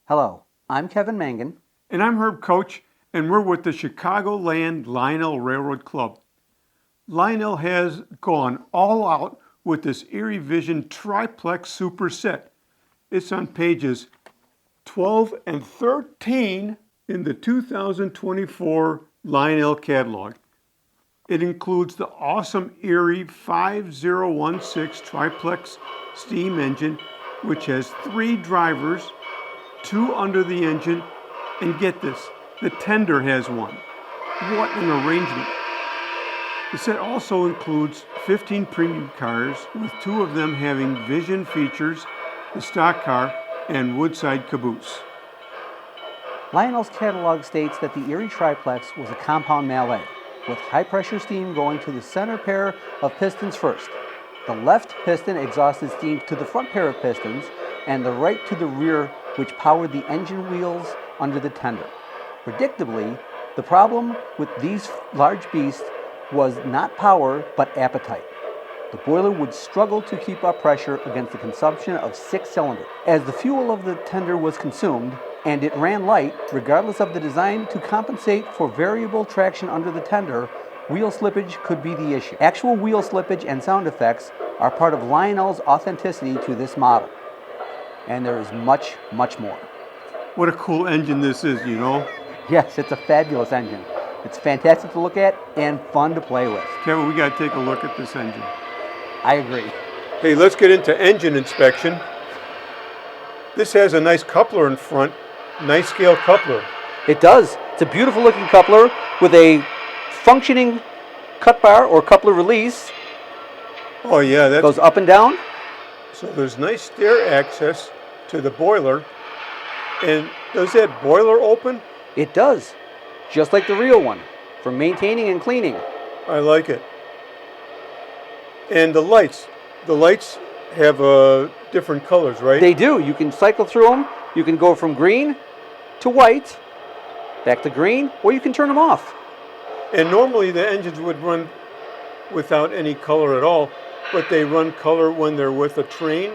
Hello, I'm Kevin Mangan. And I'm Herb Coach, and we're with the Chicagoland Lionel Railroad Club. Lionel has gone all out with this Erie Vision Triplex Super Set. It's on pages 12 and 13 in the 2024 Lionel catalog. It includes the awesome Erie 5016 Triplex steam engine, which has 3 drivers, 2 under the engine, and get this, the tender has one. What an arrangement. The set also includes 15 premium cars, with 2 of them having Vision features, the stock car, and Woodside caboose. Lionel's catalog states that the Erie Triplex was a compound Mallet, with high-pressure steam going to the center pair of pistons first. The left piston exhausted steam to the front pair of pistons, and the right to the rear, which powered the engine wheels under the tender. Predictably, the problem with these large beasts was not power, but appetite. The boiler would struggle to keep up pressure against the consumption of 6 cylinders. As the fuel of the tender was consumed, and it ran light, regardless of the design to compensate for variable traction under the tender, wheel slippage could be the issue. Actual wheel slippage and sound effects are part of Lionel's authenticity to this model. And there is much, much more. What a cool engine this is, you know? Yes, it's a fabulous engine. It's fantastic to look at and fun to play with. Kevin, we got to take a look at this engine. I agree. Hey, let's get into engine inspection. This has a nice coupler in front, nice scale coupler. It does. It's a beautiful looking coupler with a functioning cut bar or coupler release. Oh yeah, that goes up and down. So there's nice stair access to the boiler. And does that boiler open? It does, just like the real one, for maintaining and cleaning. I like it. And the lights have different colors, right? They do. You can cycle through them. You can go from green to white, back to green, or you can turn them off. And normally the engines would run without any color at all, but they run color when they're with a train,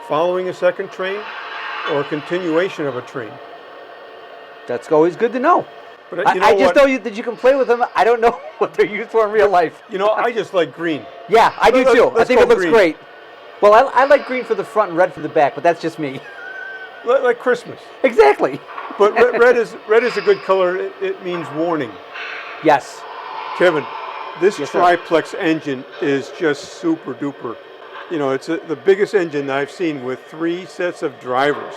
following a second train, or a continuation of a train. That's always good to know. But I just know that you can play with them. I don't know what they're used for in real life. You know, I just like green. Yeah, I do too. I think it looks green. great. Well, I like green for the front and red for the back, but that's just me. Like Christmas. Exactly. But red is a good color. It means warning. Yes. Kevin, this Yes, triplex engine is just super duper. You know, it's the biggest engine I've seen with 3 sets of drivers.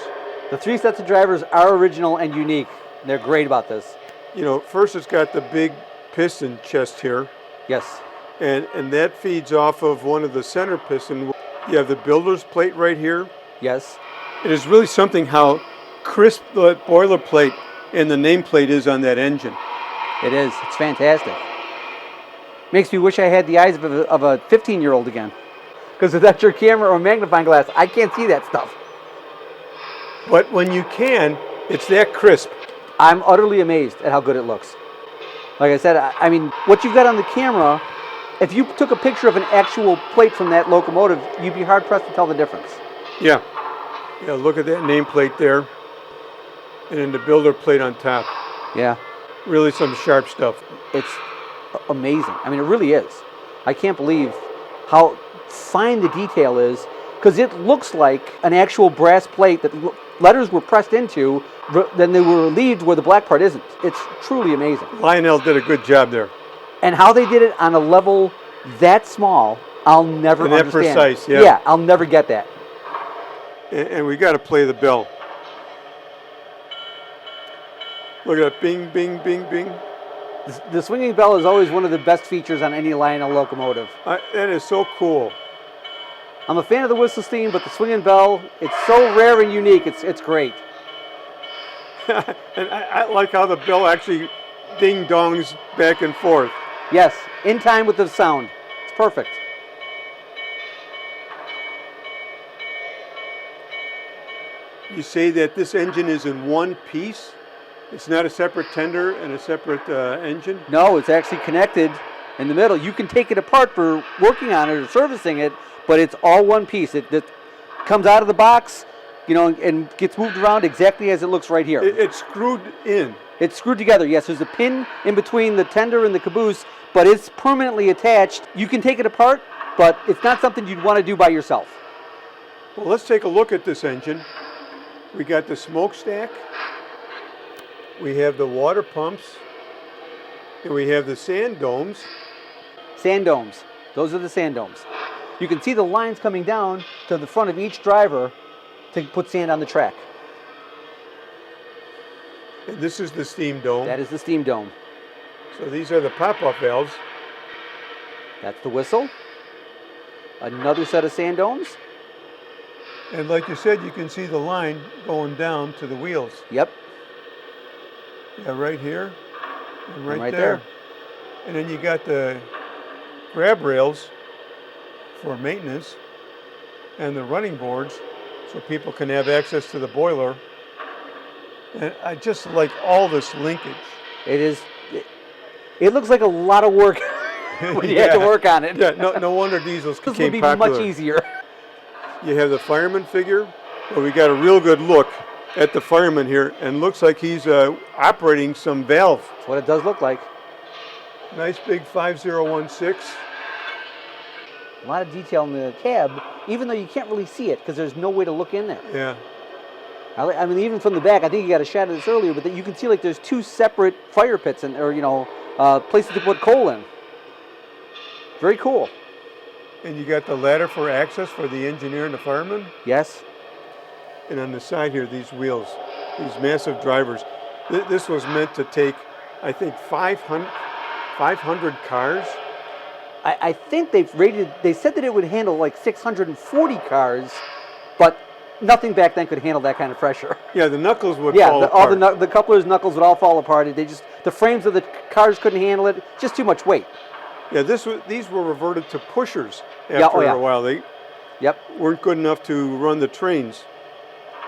The 3 sets of drivers are original and unique. They're great about this. You know, first it's got the big piston chest here. Yes. And that feeds off of one of the center piston. You have the builder's plate right here. Yes. It is really something how crisp the boilerplate and the nameplate is on that engine. It is. It's fantastic. Makes me wish I had the eyes of a 15-year-old again. Because without your camera or magnifying glass, I can't see that stuff. But when you can, it's that crisp. I'm utterly amazed at how good it looks. Like I said, I mean, what you've got on the camera, if you took a picture of an actual plate from that locomotive, you'd be hard-pressed to tell the difference. Yeah. Yeah, look at that nameplate there. And then the builder plate on top. Yeah. Really some sharp stuff. It's amazing. I mean, it really is. I can't believe how fine the detail is, because it looks like an actual brass plate that letters were pressed into, then they were relieved where the black part isn't. It's truly amazing. Lionel did a good job there. And how they did it on a level that small, I'll never and that understand. Precise, yeah. Yeah, I'll never get that. And we got to play the bell. Look at that, bing, bing, bing, bing. The swinging bell is always one of the best features on any Lionel locomotive. That is so cool. I'm a fan of the whistle steam, but the swinging bell, it's so rare and unique. It's great. And I like how the bell actually ding-dongs back and forth. Yes, in time with the sound. It's perfect. You say that this engine is in one piece? It's not a separate tender and a separate engine? No, it's actually connected in the middle. You can take it apart for working on it or servicing it, but it's all one piece. It comes out of the box, and gets moved around exactly as it looks right here. It's screwed in. It's screwed together. Yes, there's a pin in between the tender and the caboose, but it's permanently attached. You can take it apart, but it's not something you'd want to do by yourself. Well, let's take a look at this engine. We got the smokestack, we have the water pumps, and we have the sand domes. Sand domes. Those are the sand domes. You can see the lines coming down to the front of each driver to put sand on the track. And this is the steam dome. That is the steam dome. So these are the pop-off valves. That's the whistle. Another set of sand domes. And like you said, you can see the line going down to the wheels. Yep. Yeah, right here and right there. there. And then you got the grab rails for maintenance and the running boards so people can have access to the boiler. And I just like all this linkage. It looks like a lot of work when you have to work on it. Yeah, no wonder diesels This became would be popular. much easier. You have the fireman figure. Well, we got a real good look at the fireman here, and looks like he's operating some valve. That's what it does look like. Nice big 5016. A lot of detail in the cab, even though you can't really see it because there's no way to look in there. Yeah. I mean, even from the back, I think you got a shot of this earlier, but you can see like there's two separate fire pits places to put coal in. Very cool. And you got the ladder for access for the engineer and the fireman. Yes. And on the side here, these wheels, these massive drivers. This was meant to take, I think, 500 cars. I think they said that it would handle like 640 cars, but nothing back then could handle that kind of pressure. Yeah, the knuckles would fall apart. All the couplers' knuckles would all fall apart. The frames of the cars couldn't handle it. Just too much weight. Yeah, these were reverted to pushers after a while. They weren't good enough to run the trains,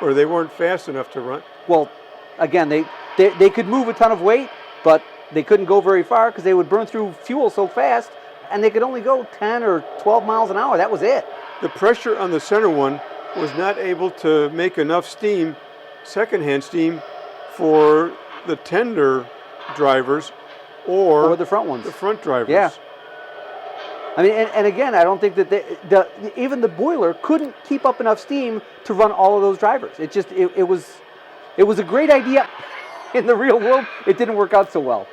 or they weren't fast enough to run. Well, again, they could move a ton of weight, but they couldn't go very far because they would burn through fuel so fast, and they could only go 10 or 12 miles an hour. That was it. The pressure on the center one was not able to make enough steam, secondhand steam, for the tender drivers or the front ones. The front drivers. Yeah. I mean, and again, I don't think that even the boiler couldn't keep up enough steam to run all of those drivers. It was a great idea. In the real world, it didn't work out so well.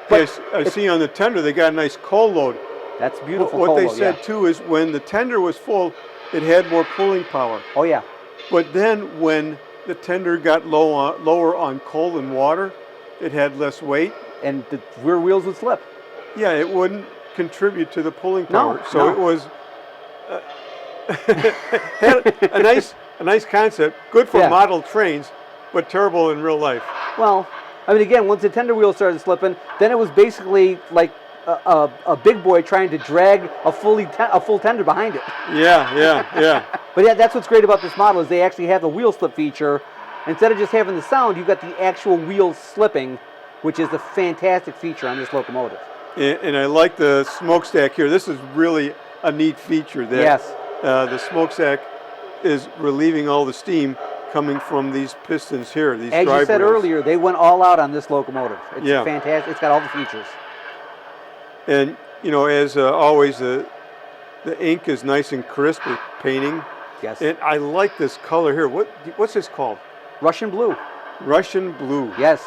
But yes, I see on the tender they got a nice coal load. That's beautiful. What coal they load, said too is when the tender was full, it had more pulling power. Oh yeah. But then when the tender got lower on coal and water, it had less weight. And the rear wheels would slip. Yeah, it wouldn't contribute to the pulling power. It was had a nice concept, good for model trains, but terrible in real life. Well, I mean, again, once the tender wheels started slipping, then it was basically like a big boy trying to drag a full tender behind it. Yeah. But yeah, that's what's great about this model is they actually have the wheel slip feature. Instead of just having the sound, you've got the actual wheels slipping, which is a fantastic feature on this locomotive. And I like the smokestack here. This is really a neat feature. The smokestack is relieving all the steam coming from these pistons here, these drive As you said rails. earlier, they went all out on this locomotive. It's fantastic. It's got all the features. And, as always, the ink is nice and crisp with painting. Yes. And I like this color here. What's this called? Russian blue. Russian blue. Yes.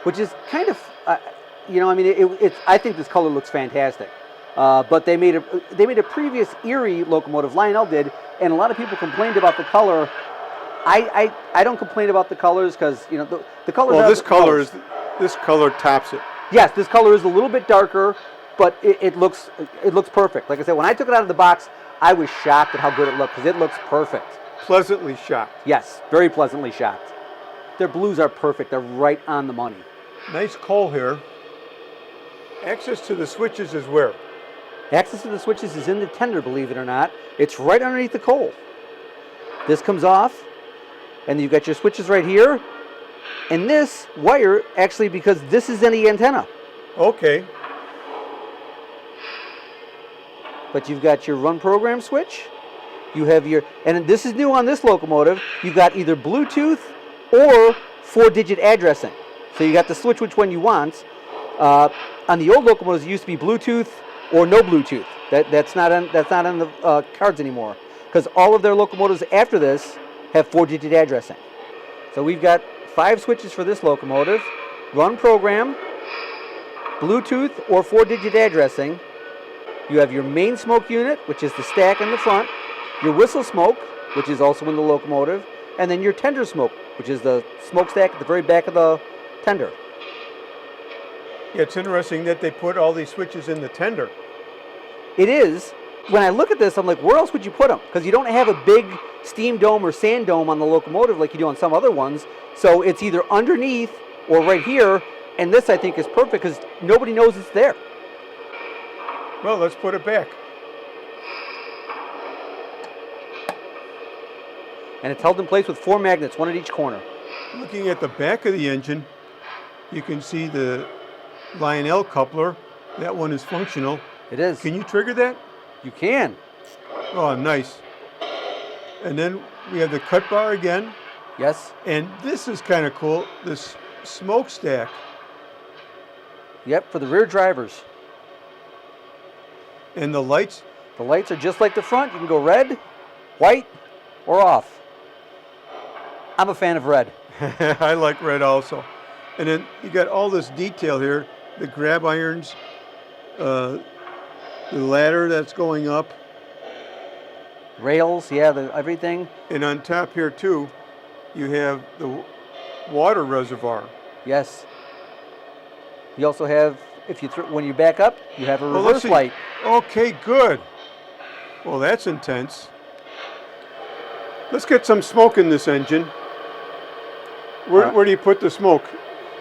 Which is kind of, I think this color looks fantastic. But they made a previous Erie locomotive, Lionel did, and a lot of people complained about the color. I don't complain about the colors because the color. Well, this color tops it. Yes, this color is a little bit darker, but it looks perfect. Like I said, when I took it out of the box, I was shocked at how good it looked because it looks perfect. Pleasantly shocked. Yes, very pleasantly shocked. Their blues are perfect. They're right on the money. Nice coal here. Access to the switches is where? Access to the switches is in the tender, believe it or not. It's right underneath the coal. This comes off, and you've got your switches right here. And this wire, actually, because this is in the antenna. Okay. But you've got your run program switch, You have your, and this is new on this locomotive, you've got either Bluetooth or 4-digit addressing. So you got to switch which one you want. On the old locomotives, it used to be Bluetooth or no Bluetooth. That's not on the cards anymore, because all of their locomotives after this have 4-digit addressing. So we've got 5 switches for this locomotive. Run program, Bluetooth or 4-digit addressing. You have your main smoke unit, which is the stack in the front, your whistle smoke, which is also in the locomotive, and then your tender smoke, which is the smokestack at the very back of the tender. Yeah, it's interesting that they put all these switches in the tender. It is. When I look at this, I'm like, where else would you put them? Because you don't have a big steam dome or sand dome on the locomotive like you do on some other ones. So it's either underneath or right here, and this I think is perfect because nobody knows it's there. Well, let's put it back. And it's held in place with 4 magnets, one at each corner. Looking at the back of the engine, you can see the Lionel coupler. That one is functional. It is. Can you trigger that? You can. Oh, nice. And then we have the cut bar again. Yes. And this is kind of cool, this smokestack. Yep, for the rear drivers. And the lights. The lights are just like the front. You can go red, white, or off. I'm a fan of red. I like red also. And then you got all this detail here, the grab irons, the ladder that's going up. Rails, yeah, everything. And on top here too, you have the water reservoir. Yes. You also have, if you when you back up, you have a reverse light. Okay, good. Well, that's intense. Let's get some smoke in this engine. Where do you put the smoke?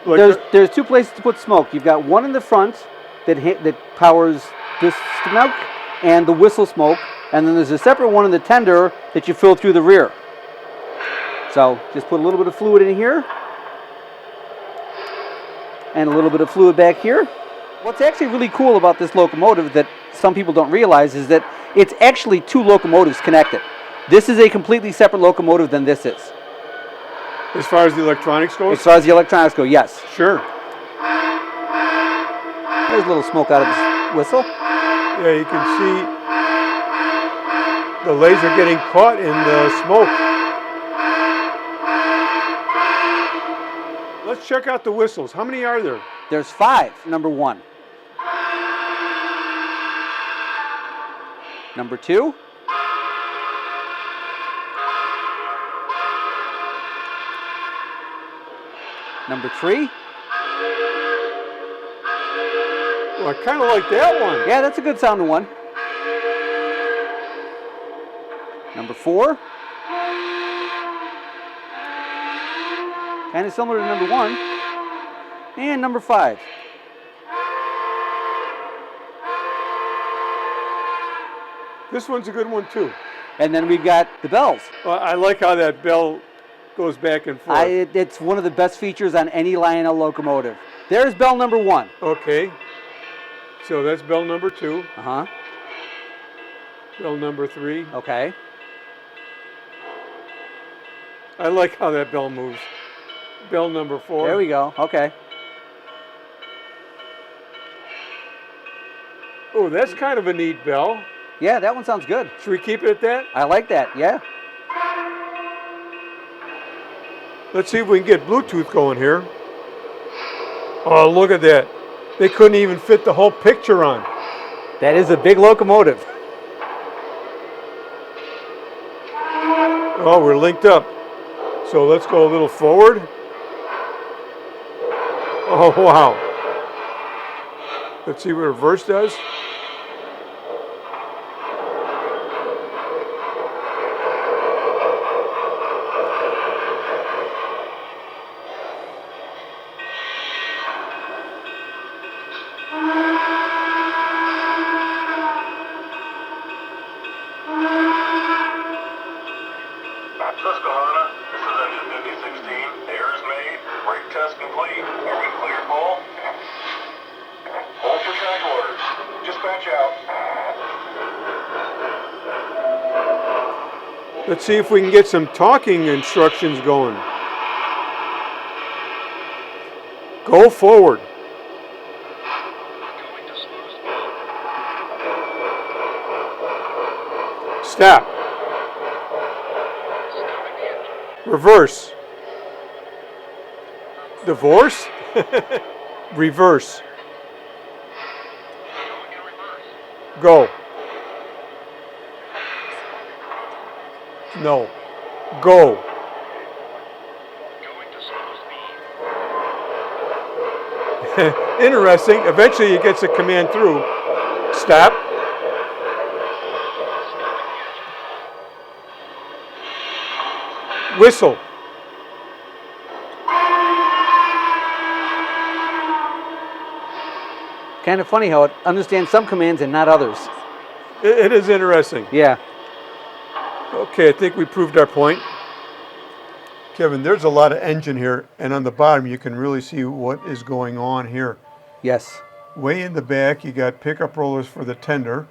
Like there's 2 places to put smoke. You've got one in the front that powers this smoke and the whistle smoke, and then there's a separate one in the tender that you fill through the rear. So just put a little bit of fluid in here and a little bit of fluid back here. What's actually really cool about this locomotive that some people don't realize is that it's actually 2 locomotives connected. This is a completely separate locomotive than this is. As far as the electronics goes? As far as the electronics go, yes. Sure. There's a little smoke out of this whistle. Yeah, you can see the laser getting caught in the smoke. Let's check out the whistles. How many are there? There's 5, number 1. Number 2. Number 3. Well, I kind of like that one. Yeah, that's a good sounding one. Number 4. Kind of similar to number 1. And number 5. This one's a good one too. And then we've got the bells. Well, I like how that bell goes back and forth. It's one of the best features on any Lionel locomotive. There's bell number 1. Okay. So that's bell number 2. Uh-huh. Bell number 3. Okay. I like how that bell moves. Bell number 4. There we go. Okay. Oh, that's kind of a neat bell. Yeah, that one sounds good. Should we keep it at that? I like that, yeah. Let's see if we can get Bluetooth going here. Oh, look at that. They couldn't even fit the whole picture on. That is a big locomotive. Oh, we're linked up. So let's go a little forward. Oh, wow. Let's see what reverse does. Susquehanna, this is engine 5016. Air is made. Brake test complete. Are we clear, full? Hold for track orders. Dispatch out. Let's see if we can get some talking instructions going. Go forward. Stop. Reverse. Divorce? Reverse. Go. No. Go. Interesting. Eventually it gets a command through. Stop. Whistle. Kind of funny how it understands some commands and not others. It is interesting. Yeah. Okay, I think we proved our point. Kevin, there's a lot of engine here, and on the bottom you can really see what is going on here. Yes. Way in the back, you got pickup rollers for the tender.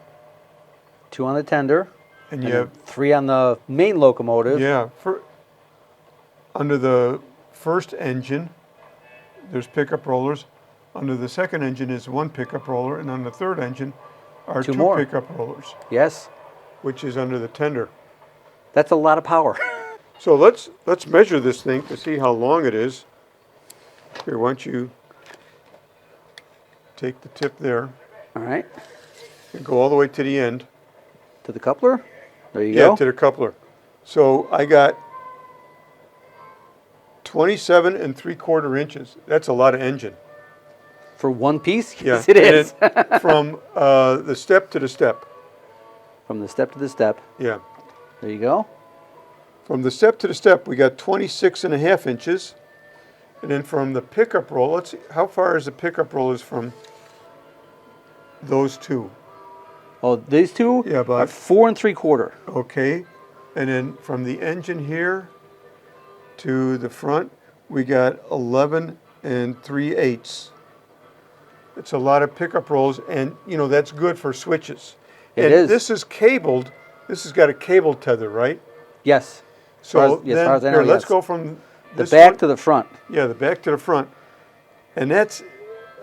2 on the tender. And you then have 3 on the main locomotive. Yeah, under the first engine, there's pickup rollers. Under the second engine is 1 pickup roller, and on the third engine are 2 more pickup rollers, Yes. which is under the tender. That's a lot of power. So let's measure this thing to see how long it is. Here, why don't you take the tip there All right. and go all the way to the end. To the coupler. There you Yeah, go. to the coupler. So I got 27 3/4 inches. That's a lot of engine. For one piece? Yeah, Yes, it and is. from the step to the step. From the step to the step. Yeah. There you go. From the step to the step, we got 26.5 inches. And then from the pickup roll, let's see, how far is the pickup rollers from those two? Oh, these two Yeah, are but 4 3/4. okay. And then from the engine here to the front, we got 11 3/8. It's a lot of pickup rolls, and you know that's good for switches. It and is. This is cabled. This has got a cable tether, right? Yes. So as far as I know, here, let's yes. go from The this back one- to the front. Yeah, the back to the front. And that's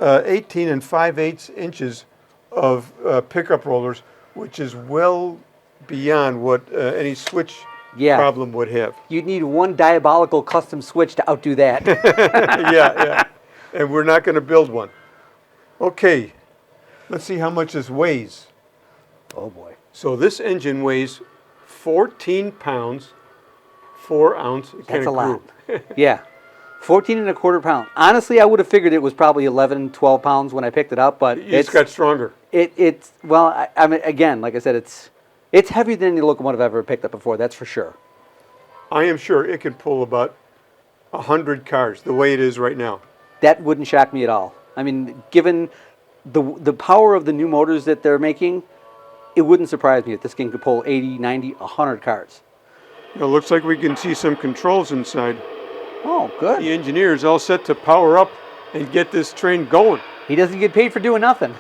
18 5/8 inches of pickup rollers, which is well beyond what any switch Yeah. problem would have. You'd need one diabolical custom switch to outdo that. Yeah. And we're not going to build one. Okay, let's see how much this weighs. Oh boy. So this engine weighs 14 pounds, 4 ounce. It That's kinda a lot. grew. Yeah. 14 1/4 pounds. Honestly, I would have figured it was probably 11, 12 pounds when I picked it up, but You just got stronger. it's well, I mean, again, like I said, it's heavier than any locomotive I've ever picked up before, that's for sure. I am sure it can pull about 100 cars the way it is right now. That wouldn't shock me at all. I mean, given the power of the new motors that they're making, it wouldn't surprise me if this thing could pull 80, 90, 100 cars. It looks like we can see some controls inside. Oh, good. The engineer's all set to power up and get this train going. He doesn't get paid for doing nothing.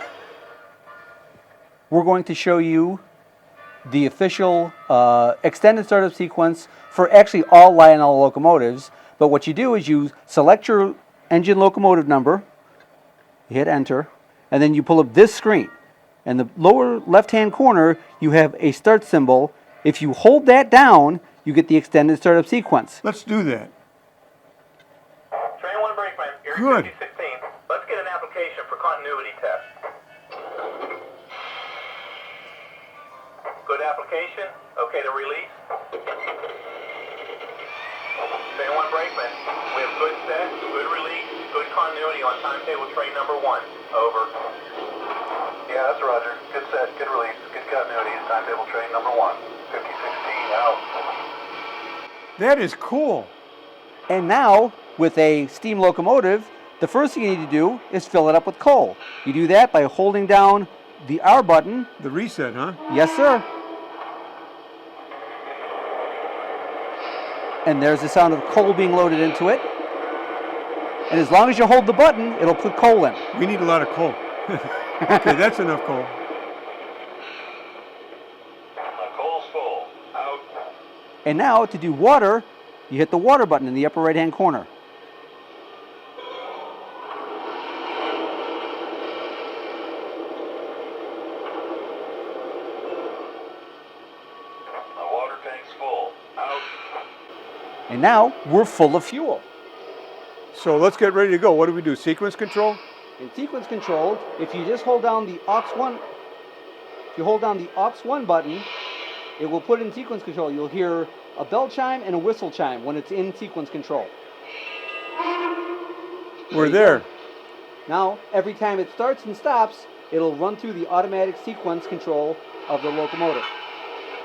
We're going to show you the official extended startup sequence for actually all Lionel locomotives. But what you do is you select your engine locomotive number, you hit enter, and then you pull up this screen. In the lower left-hand corner, you have a start symbol. If you hold that down, you get the extended startup sequence. Let's do that. Train 1 brakeman, Erie Good. 5016. Let's get an application for continuity test. Good application. Okay to release. Train 1 brakeman, we have good set, good release, good continuity on timetable train number 1. Over. Yeah, that's Roger. Good set, good release, good continuity on timetable train number 1. 5016 out. That is cool. And now, with a steam locomotive, the first thing you need to do is fill it up with coal. You do that by holding down the R button. The reset, huh? Yes, sir. And there's the sound of coal being loaded into it. And as long as you hold the button, it'll put coal in. We need a lot of coal. Okay, that's enough coal. Coal's full. Out. And now to do water, you hit the water button in the upper right-hand corner. The water tank's full. Out. And now we're full of fuel. So let's get ready to go. What do we do? Sequence control? In sequence control, if you just hold down the aux1, if you hold down the aux1 button, it will put in sequence control. You'll hear a bell chime and a whistle chime when it's in sequence control. We're there. Now, every time it starts and stops, it'll run through the automatic sequence control of the locomotive,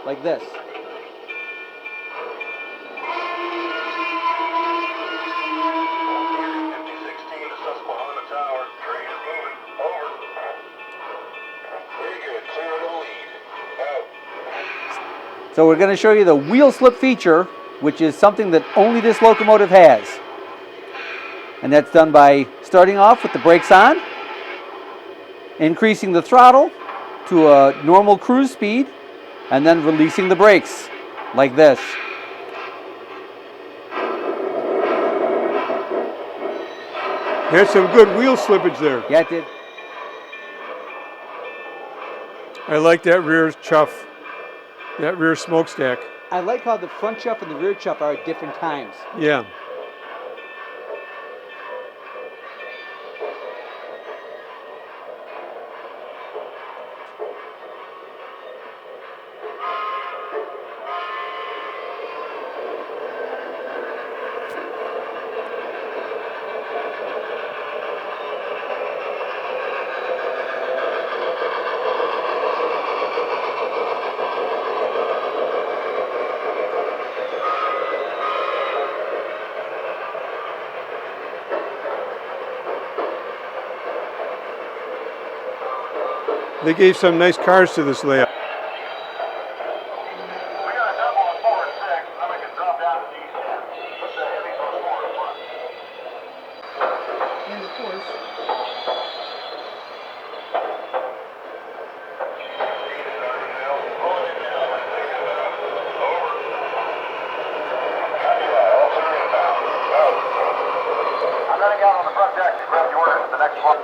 like this. So we're going to show you the wheel slip feature, which is something that only this locomotive has. And that's done by starting off with the brakes on, increasing the throttle to a normal cruise speed, and then releasing the brakes, like this. There's some good wheel slippage there. Yeah, it did. I like that rear chuff, that rear smokestack. I like how the front chuff and the rear chuff are at different times. Yeah. They gave some nice cars to this layout. We got a double on 4 and 6, and then we can drop down to the east end. Put the heavies on 4 and 1. And of course, I'm running out on the front deck to grab the orders for the next one.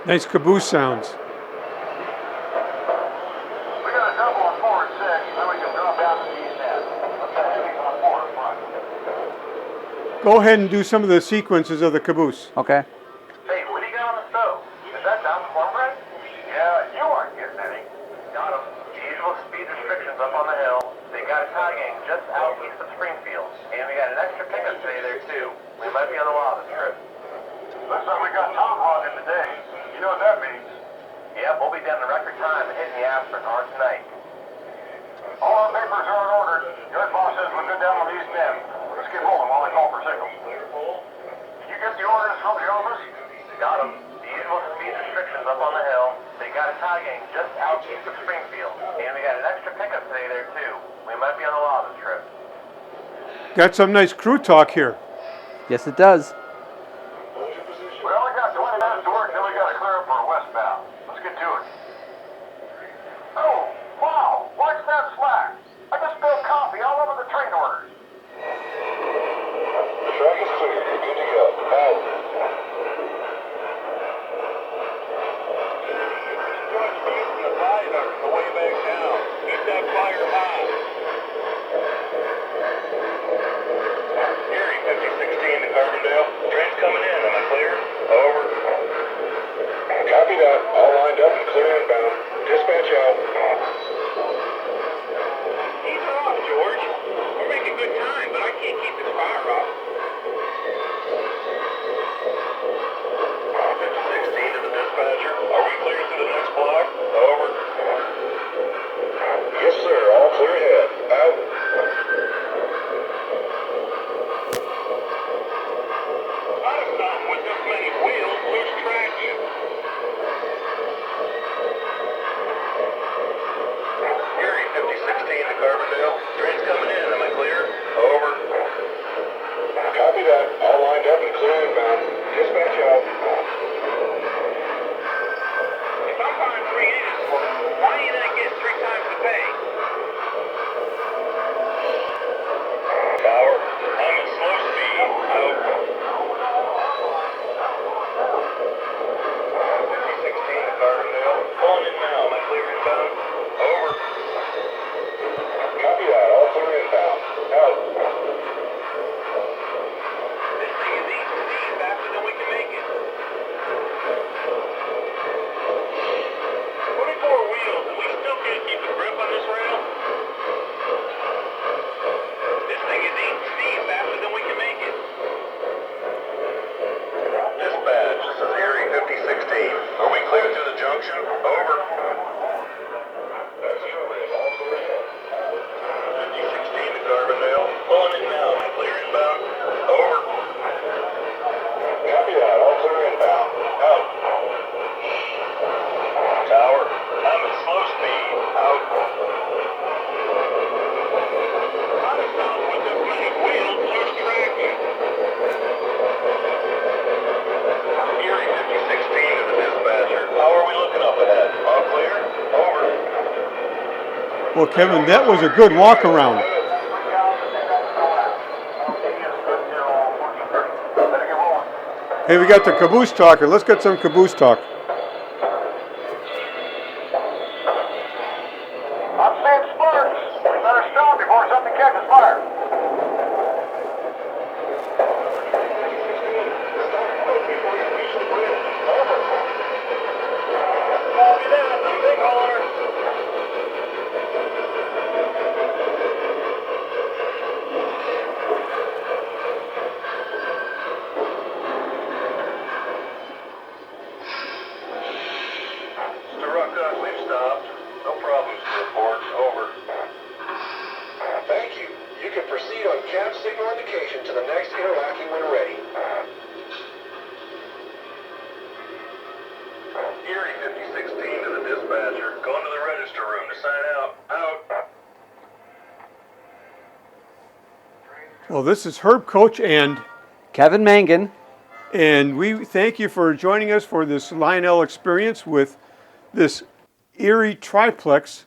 Nice caboose sounds. We got a double on 4 and 6, then we can drop down to the east end. Put the heavies on 4 in front. Go ahead and do some of the sequences of the caboose. okay. Hey, what do you got on the stove? Is that down cornbread? Yeah, you aren't getting any. Got 'em. The usual speed restrictions up on the hill. They got a tie gang just out east of Springfield. And we got an extra pickup today there too. We might be on the wildest trip. Looks like we got Tom hogging today. You know what that means? Yep, we'll be done in record time and hitting the Aspen hard tonight. All our papers are in order. Your boss says we're good down on the east end. Let's get rolling while I call for signal. Did you get the orders from the office? Got them. The usual speed restrictions up on the hill. They got a tie gang just out east of Springfield. And we got an extra pickup today there too. We might be on the wildest trip. Got some nice crew talk here. Yes, it does. We only got 20 minutes to work, then we got to clear up for a westbound. Let's get to it. Oh, wow! Watch that slack! I just spilled coffee all over the train orders. The track is clear. You're good to go. Out. Join speed from the viaduct on the way back down. Keep that fire high. Erie, 5016 to Carbondale. Train's coming in. Am I clear? Over. Copy that. All lined up and clear inbound. Dispatch out. Ease her off, George. We're making good time, but I can't keep this fire off. junction. Over. 5016 to Carbondale. Pulling in now. Clear inbound. Over. Copy that. All clear inbound. Out. Tower. I'm at slow speed. Out. Out of south with the flank wheel. Loose traction. Erie 5016 to the dispatcher. How are we looking up ahead? All clear? Over. Well, Kevin, that was a good walk around. Hey, we got the caboose talker. Let's get some caboose talk. I'm seeing sparks. We better stop before something catches fire. Copy that. Big hauler. We've stopped. No problems to report. Over. Thank you. You can proceed on cab signal indication to the next interlocking when ready. Erie 5016 to the dispatcher. Going to the register room to sign out. Out. Well, this is Herb Coach and Kevin Mangan. we thank you for joining us for this Lionel experience with this Erie Triplex.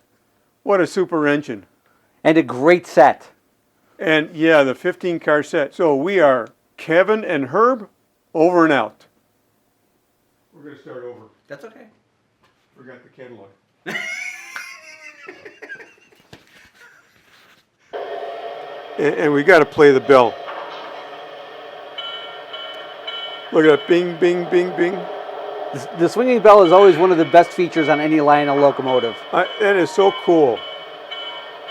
What a super engine. And a great set. And yeah, the 15-car set. So we are Kevin and Herb, over and out. We're going to start over. That's okay. Forgot the catalog. and we got to play the bell. Look at that, bing, bing, bing, bing. The swinging bell is always one of the best features on any Lionel locomotive. That is so cool.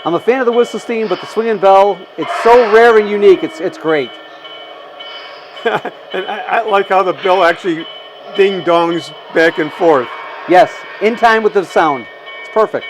I'm a fan of the whistle steam, but the swinging bell, it's so rare and unique. It's great. And I like how the bell actually ding-dongs back and forth. Yes, in time with the sound. It's perfect.